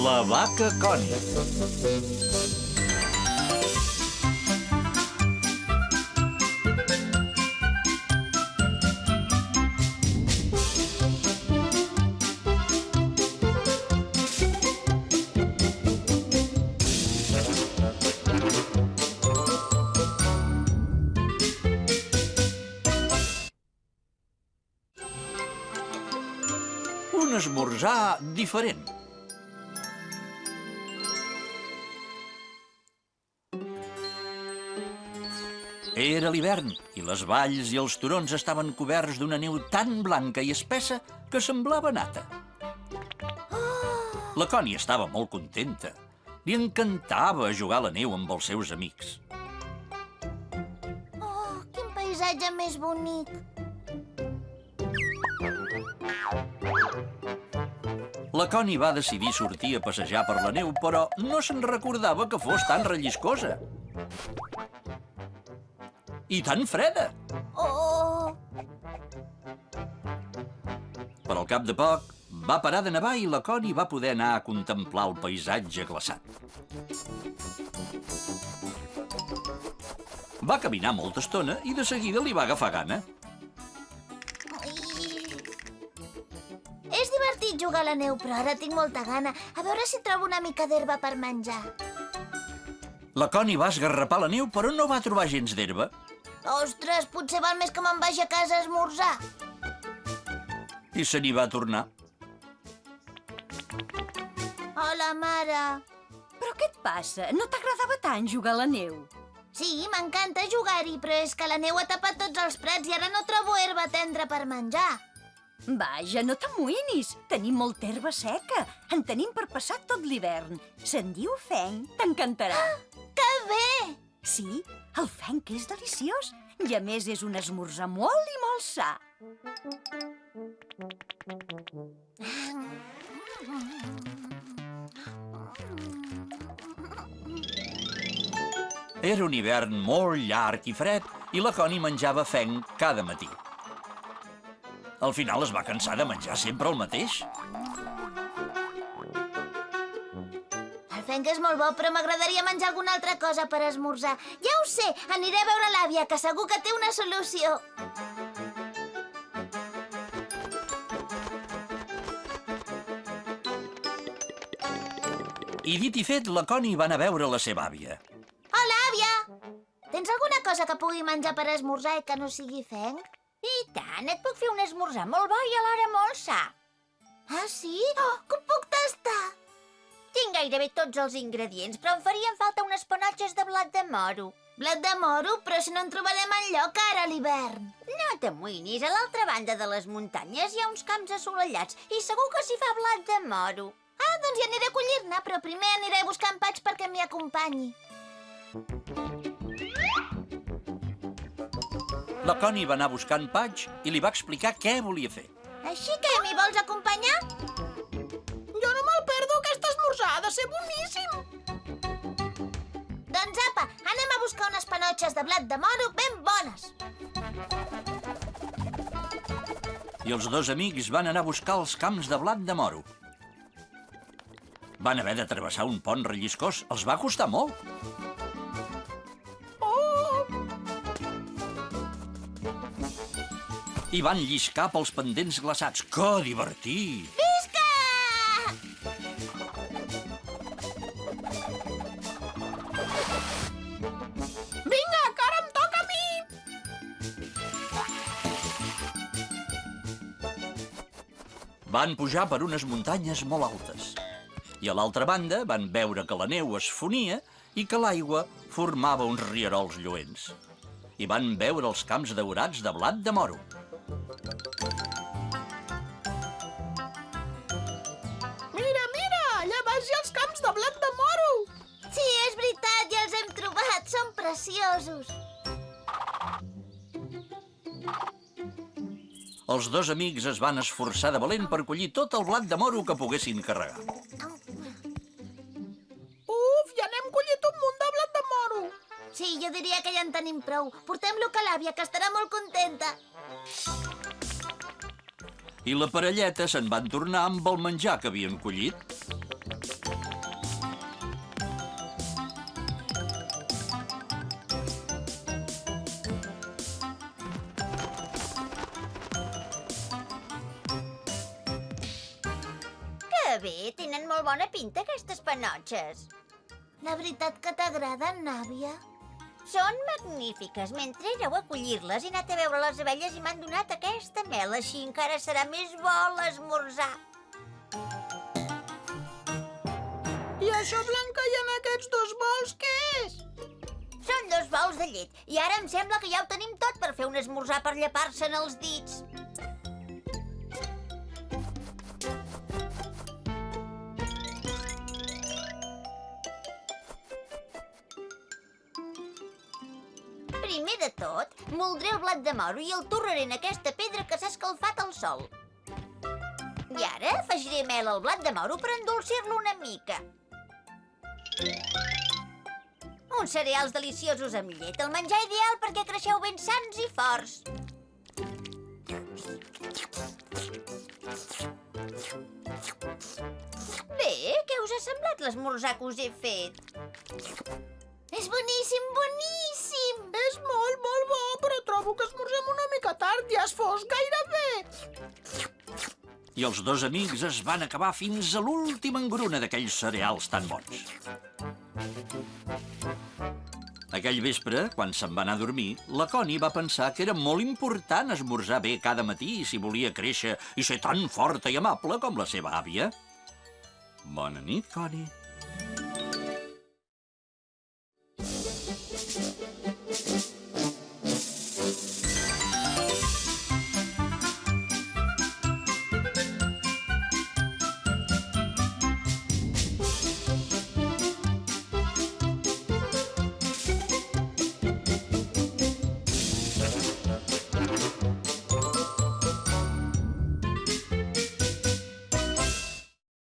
La vaca Connie. Un esmorzar diferent. Era l'hivern i les valls i els turons estaven coberts d'una neu tan blanca i espessa que semblava nata. La Connie estava molt contenta. Li encantava jugar a la neu amb els seus amics. Oh, quin paisatge més bonic. La Connie va decidir sortir a passejar per la neu, però no se'n recordava que fos tan relliscosa. I tan freda. Oh! Per al cap de poc, va parar de nevar i la Connie va poder anar a contemplar el paisatge glaçat. Va caminar molta estona i de seguida li va agafar gana. És divertit jugar a la neu, però ara tinc molta gana. A veure si trobo una mica d'herba per menjar. La Connie va esgarrapar la neu, però no va trobar gens d'herba. Ostres, potser val més que me'n vagi a casa a esmorzar. I se n'hi va tornar. Hola, mare. Però què et passa? No t'agradava tant jugar a la neu? Sí, m'encanta jugar-hi, però és que la neu ha tapat tots els prats i ara no trobo herba tendra per menjar. Vaja, no t'amoïnis. Tenim molta herba seca. En tenim per passar tot l'hivern. Se'n diu fenc. T'encantarà. Que bé! Sí, el fenc és deliciós. I a més és un esmorzar molt i molt sa. Era un hivern molt llarg i fred i la Connie menjava fenc cada matí. Al final es va cansar de menjar sempre el mateix. El fenc és molt bo, però m'agradaria menjar alguna altra cosa per esmorzar. Ja ho sé, aniré a veure l'àvia, que segur que té una solució. I dit i fet, la Connie va anar a veure la seva àvia. Hola, àvia! Tens alguna cosa que pugui menjar per esmorzar i que no sigui fenc? I tant, et puc fer un esmorzar molt bo i alhora molt sa. Ah, sí? Oh, que ho puc tastar! Tinc gairebé tots els ingredients, però em farien falta unes panotxes de blat de moro. Blat de moro? Però si no en trobarem enlloc ara a l'hivern. No t'amoïnis, a l'altra banda de les muntanyes hi ha uns camps assolellats i segur que s'hi fa blat de moro. Ah, doncs hi aniré a collir-ne, però primer aniré a buscar en Patx perquè m'hi acompanyi. La Connie va anar buscant Patx i li va explicar què volia fer. Així que m'hi vols acompanyar? Jo no me'l perdo, aquest esmorzar ha de ser boníssim. Doncs apa, anem a buscar unes panotxes de blat de moro ben bones. I els dos amics van anar a buscar els camps de blat de moro. Van haver de travessar un pont relliscós. Els va costar molt. I van lliscar pels pendents glaçats. Que divertit! Visca! Vinga, que ara em toca a mi! Van pujar per unes muntanyes molt altes. I a l'altra banda van veure que la neu es fonia i que l'aigua formava uns rierols lluents. I van veure els camps daurats de blat de moro. Mira, mira, allà baix hi ha els camps de blat de moro. Sí, és veritat, ja els hem trobat, són preciosos. Els dos amics es van esforçar de valent per collir tot el blat de moro que poguessin carregar. Uf, ja n'hem collit un munt de blat de moro. Sí, jo diria que ja en tenim prou. Portem-lo a l'àvia, que estarà molt contenta. I la parelleta se'n van tornar amb el menjar que havien collit. Que bé, tenen molt bona pinta aquestes panotxes. La veritat que t'agraden, n'àvia? Són magnífiques. Mentre éreu a collir-les, he anat a veure les abelles i m'han donat aquesta mel. Així encara serà més bo l'esmorzar. I això blanc que hi ha en aquests dos bols, què és? Són 2 bols de llet. I ara em sembla que ja ho tenim tot per fer un esmorzar per llepar-se'n els dits. Primer de tot, moldré el blat de moro i el torraré en aquesta pedra que s'ha escalfat al sol. I ara afegiré mel al blat de moro per endolcir-lo una mica. Uns cereals deliciosos amb llet, el menjar ideal perquè creixeu ben sans i forts. Bé, què us ha semblat l'esmorzar que us he fet? És boníssim, boníssim! És molt, molt bo, però trobo que esmorzem una mica tard, ja és fos gairebé. I els 2 amics es van acabar fins a l'última engruna d'aquells cereals tan bons. Aquell vespre, quan se'n va anar a dormir, la Connie va pensar que era molt important esmorzar bé cada matí si volia créixer i ser tan forta i amable com la seva àvia. Bona nit, Connie.